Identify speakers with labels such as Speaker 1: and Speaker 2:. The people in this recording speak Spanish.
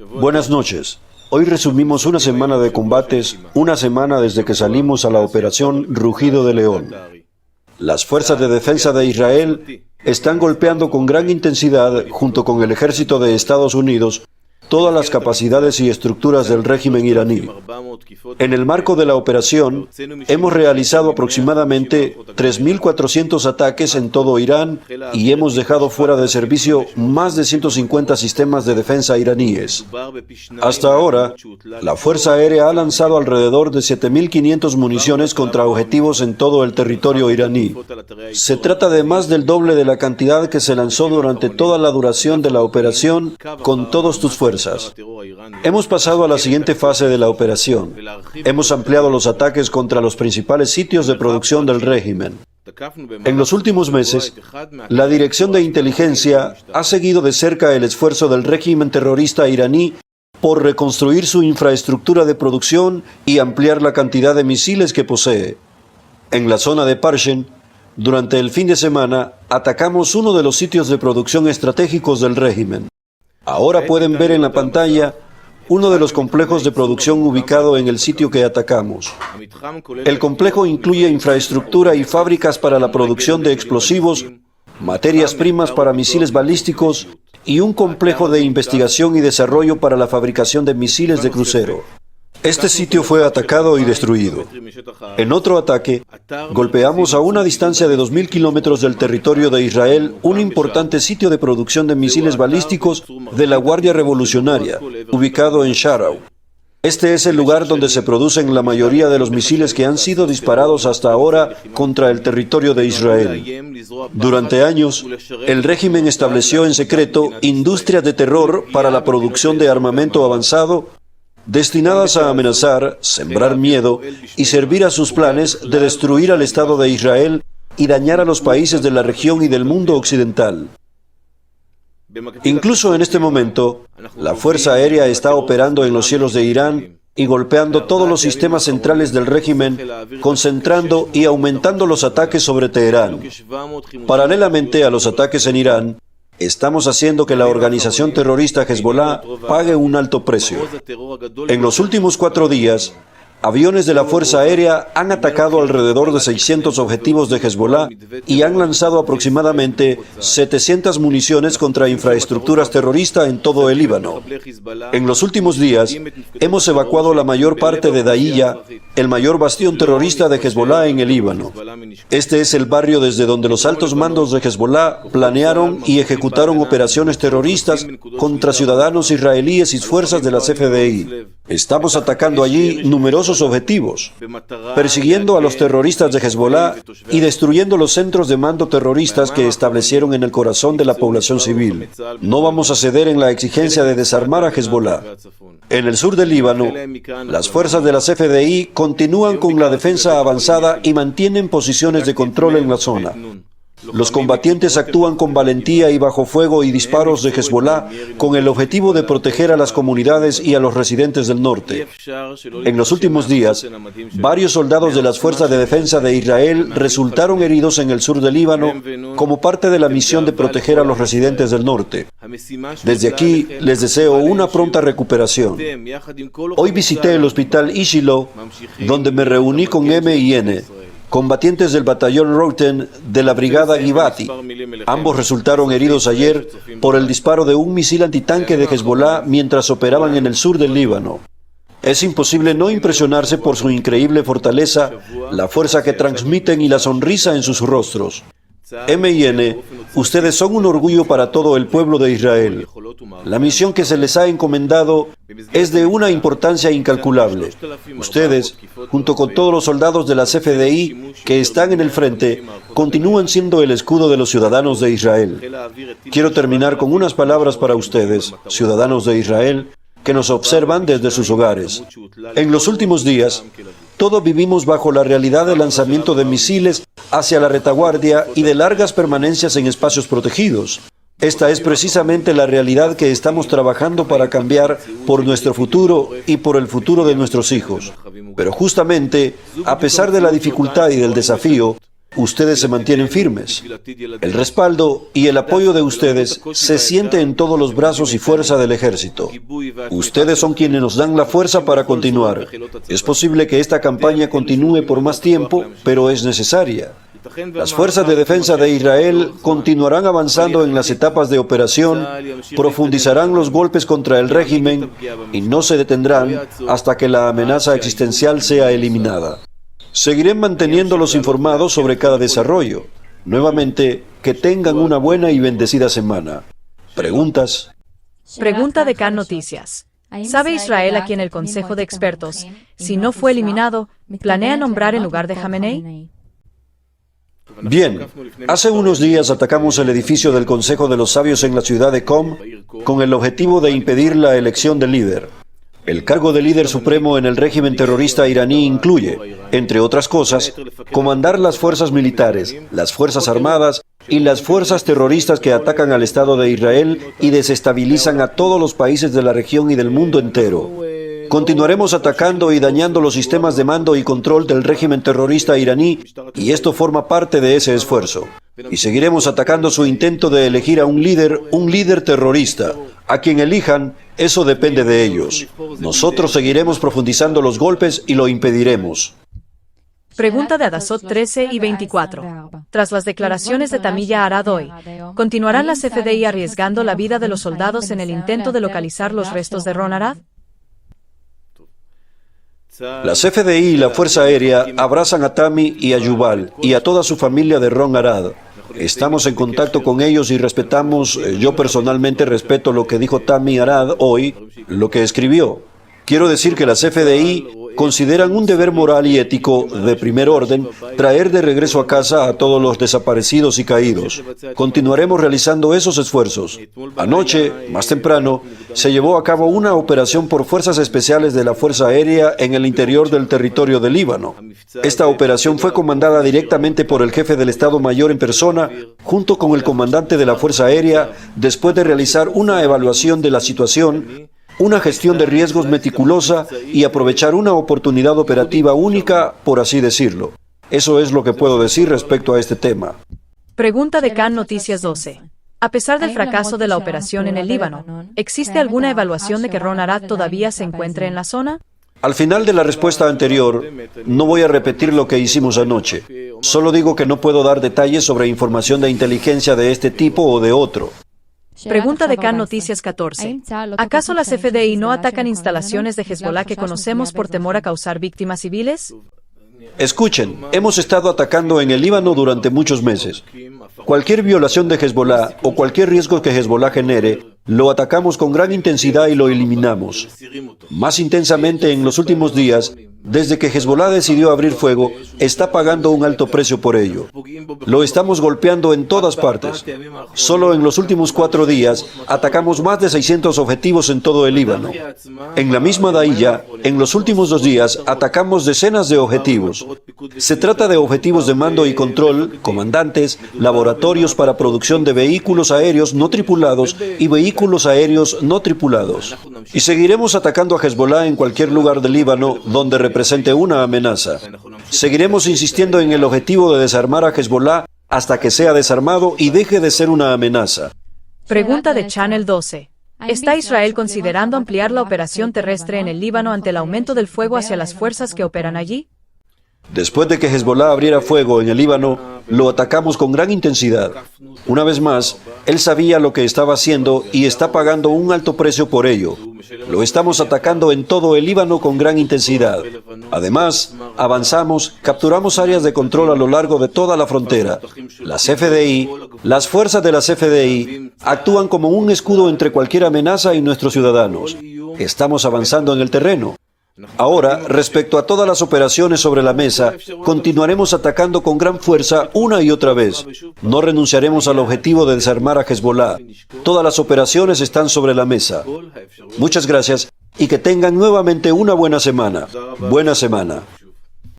Speaker 1: Buenas noches. Hoy resumimos una semana de combates, una semana desde que salimos a la operación Rugido de León. Las fuerzas de defensa de Israel están golpeando con gran intensidad, junto con el ejército de Estados Unidos, todas las capacidades y estructuras del régimen iraní. En el marco de la operación, hemos realizado aproximadamente 3.400 ataques en todo Irán y hemos dejado fuera de servicio más de 150 sistemas de defensa iraníes. Hasta ahora, la Fuerza Aérea ha lanzado alrededor de 7.500 municiones contra objetivos en todo el territorio iraní. Se trata de más del doble de la cantidad que se lanzó durante toda la duración de la operación con todas tus fuerzas. Hemos pasado a la siguiente fase de la operación. Hemos ampliado los ataques contra los principales sitios de producción del régimen. En los últimos meses, la Dirección de Inteligencia ha seguido de cerca el esfuerzo del régimen terrorista iraní por reconstruir su infraestructura de producción y ampliar la cantidad de misiles que posee. En la zona de Parshem, durante el fin de semana, atacamos uno de los sitios de producción estratégicos del régimen. Ahora pueden ver en la pantalla uno de los complejos de producción ubicado en el sitio que atacamos. El complejo incluye infraestructura y fábricas para la producción de explosivos, materias primas para misiles balísticos y un complejo de investigación y desarrollo para la fabricación de misiles de crucero. Este sitio fue atacado y destruido. En otro ataque, golpeamos a una distancia de 2.000 kilómetros del territorio de Israel un importante sitio de producción de misiles balísticos de la Guardia Revolucionaria, ubicado en Sharau. Este es el lugar donde se producen la mayoría de los misiles que han sido disparados hasta ahora contra el territorio de Israel. Durante años, el régimen estableció en secreto industrias de terror para la producción de armamento avanzado destinadas a amenazar, sembrar miedo y servir a sus planes de destruir al Estado de Israel y dañar a los países de la región y del mundo occidental. Incluso en este momento, la Fuerza Aérea está operando en los cielos de Irán y golpeando todos los sistemas centrales del régimen, concentrando y aumentando los ataques sobre Teherán. Paralelamente a los ataques en Irán, estamos haciendo que la organización terrorista Hezbollah pague un alto precio. En los últimos 4 días, aviones de la Fuerza Aérea han atacado alrededor de 600 objetivos de Hezbollah y han lanzado aproximadamente 700 municiones contra infraestructuras terroristas en todo el Líbano. En los últimos días, hemos evacuado la mayor parte de Dahiya, el mayor bastión terrorista de Hezbollah en el Líbano. Este es el barrio desde donde los altos mandos de Hezbollah planearon y ejecutaron operaciones terroristas contra ciudadanos israelíes y fuerzas de las FDI. Estamos atacando allí numerosos objetivos, persiguiendo a los terroristas de Hezbollah y destruyendo los centros de mando terroristas que establecieron en el corazón de la población civil. No vamos a ceder en la exigencia de desarmar a Hezbollah. En el sur del Líbano, las fuerzas de las FDI continúan con la defensa avanzada y mantienen posiciones de control en la zona. Los combatientes actúan con valentía y bajo fuego y disparos de Hezbollah con el objetivo de proteger a las comunidades y a los residentes del norte. En los últimos días, varios soldados de las Fuerzas de Defensa de Israel resultaron heridos en el sur del Líbano como parte de la misión de proteger a los residentes del norte. Desde aquí, les deseo una pronta recuperación. Hoy visité el hospital Ishilo, donde me reuní con M&N, combatientes del batallón Roten de la brigada Givati. Ambos resultaron heridos ayer por el disparo de un misil antitanque de Hezbollah mientras operaban en el sur del Líbano. Es imposible no impresionarse por su increíble fortaleza, la fuerza que transmiten y la sonrisa en sus rostros. M&N, ustedes son un orgullo para todo el pueblo de Israel. La misión que se les ha encomendado es de una importancia incalculable. Ustedes, junto con todos los soldados de las FDI que están en el frente, continúan siendo el escudo de los ciudadanos de Israel. Quiero terminar con unas palabras para ustedes, ciudadanos de Israel, que nos observan desde sus hogares. En los últimos días, todos vivimos bajo la realidad del lanzamiento de misiles hacia la retaguardia y de largas permanencias en espacios protegidos. Esta es precisamente la realidad que estamos trabajando para cambiar por nuestro futuro y por el futuro de nuestros hijos. Pero justamente, a pesar de la dificultad y del desafío, ustedes se mantienen firmes. El respaldo y el apoyo de ustedes se siente en todos los brazos y fuerza del ejército. Ustedes son quienes nos dan la fuerza para continuar. Es posible que esta campaña continúe por más tiempo, pero es necesaria. Las fuerzas de defensa de Israel continuarán avanzando en las etapas de operación, profundizarán los golpes contra el régimen y no se detendrán hasta que la amenaza existencial sea eliminada. Seguiré manteniéndolos informados sobre cada desarrollo. Nuevamente, que tengan una buena y bendecida semana. ¿Preguntas?
Speaker 2: Pregunta de CAN Noticias. ¿Sabe Israel a quien el Consejo de Expertos, si no fue eliminado, planea nombrar en lugar de Jamenei?
Speaker 1: Bien, hace unos días atacamos el edificio del Consejo de los Sabios en la ciudad de Qom con el objetivo de impedir la elección del líder. El cargo de líder supremo en el régimen terrorista iraní incluye, entre otras cosas, comandar las fuerzas militares, las fuerzas armadas y las fuerzas terroristas que atacan al Estado de Israel y desestabilizan a todos los países de la región y del mundo entero. Continuaremos atacando y dañando los sistemas de mando y control del régimen terrorista iraní, y esto forma parte de ese esfuerzo. Y seguiremos atacando su intento de elegir a un líder terrorista. A quien elijan, eso depende de ellos. Nosotros seguiremos profundizando los golpes y lo impediremos.
Speaker 2: Pregunta de Adasot 13 y 24. Tras las declaraciones de Tamilla Arad hoy, ¿continuarán las FDI arriesgando la vida de los soldados en el intento de localizar los restos de Ron Arad?
Speaker 1: Las FDI y la Fuerza Aérea abrazan a Tami y a Yuval y a toda su familia de Ron Arad. Estamos en contacto con ellos y respetamos, yo personalmente respeto lo que dijo Tami Arad hoy, lo que escribió. Quiero decir que las FDI consideran un deber moral y ético de primer orden traer de regreso a casa a todos los desaparecidos y caídos. Continuaremos realizando esos esfuerzos. Anoche, más temprano, se llevó a cabo una operación por fuerzas especiales de la Fuerza Aérea en el interior del territorio del Líbano. Esta operación fue comandada directamente por el jefe del Estado Mayor en persona, junto con el comandante de la Fuerza Aérea, después de realizar una evaluación de la situación, una gestión de riesgos meticulosa y aprovechar una oportunidad operativa única, por así decirlo. Eso es lo que puedo decir respecto a este tema.
Speaker 2: Pregunta de CAN Noticias 12. A pesar del fracaso de la operación en el Líbano, ¿existe alguna evaluación de que Ron Arad todavía se encuentre en la zona?
Speaker 1: Al final de la respuesta anterior, no voy a repetir lo que hicimos anoche. Solo digo que no puedo dar detalles sobre información de inteligencia de este tipo o de otro.
Speaker 2: Pregunta de CAN Noticias 14. ¿Acaso las FDI no atacan instalaciones de Hezbollah que conocemos por temor a causar víctimas civiles?
Speaker 1: Escuchen, hemos estado atacando en el Líbano durante muchos meses. Cualquier violación de Hezbollah o cualquier riesgo que Hezbollah genere, lo atacamos con gran intensidad y lo eliminamos. Más intensamente en los últimos días, desde que Hezbollah decidió abrir fuego, está pagando un alto precio por ello. Lo estamos golpeando en todas partes. Solo en los últimos 4 días, atacamos más de 600 objetivos en todo el Líbano. En la misma Dahiya, en los últimos 2 días, atacamos decenas de objetivos. Se trata de objetivos de mando y control, comandantes, laboratorios para producción de vehículos aéreos no tripulados y vehículos aéreos no tripulados. Y seguiremos atacando a Hezbollah en cualquier lugar del Líbano donde represente una amenaza. Seguiremos insistiendo en el objetivo de desarmar a Hezbollah hasta que sea desarmado y deje de ser una amenaza.
Speaker 2: Pregunta de Channel 12. ¿Está Israel considerando ampliar la operación terrestre en el Líbano ante el aumento del fuego hacia las fuerzas que operan allí?
Speaker 1: Después de que Hezbollah abriera fuego en el Líbano, lo atacamos con gran intensidad. Una vez más, él sabía lo que estaba haciendo y está pagando un alto precio por ello. Lo estamos atacando en todo el Líbano con gran intensidad. Además, avanzamos, capturamos áreas de control a lo largo de toda la frontera. Las FDI, las fuerzas de las FDI, actúan como un escudo entre cualquier amenaza y nuestros ciudadanos. Estamos avanzando en el terreno. Ahora, respecto a todas las operaciones sobre la mesa, continuaremos atacando con gran fuerza una y otra vez. No renunciaremos al objetivo de desarmar a Hezbollah. Todas las operaciones están sobre la mesa. Muchas gracias y que tengan nuevamente una buena semana. Buena semana.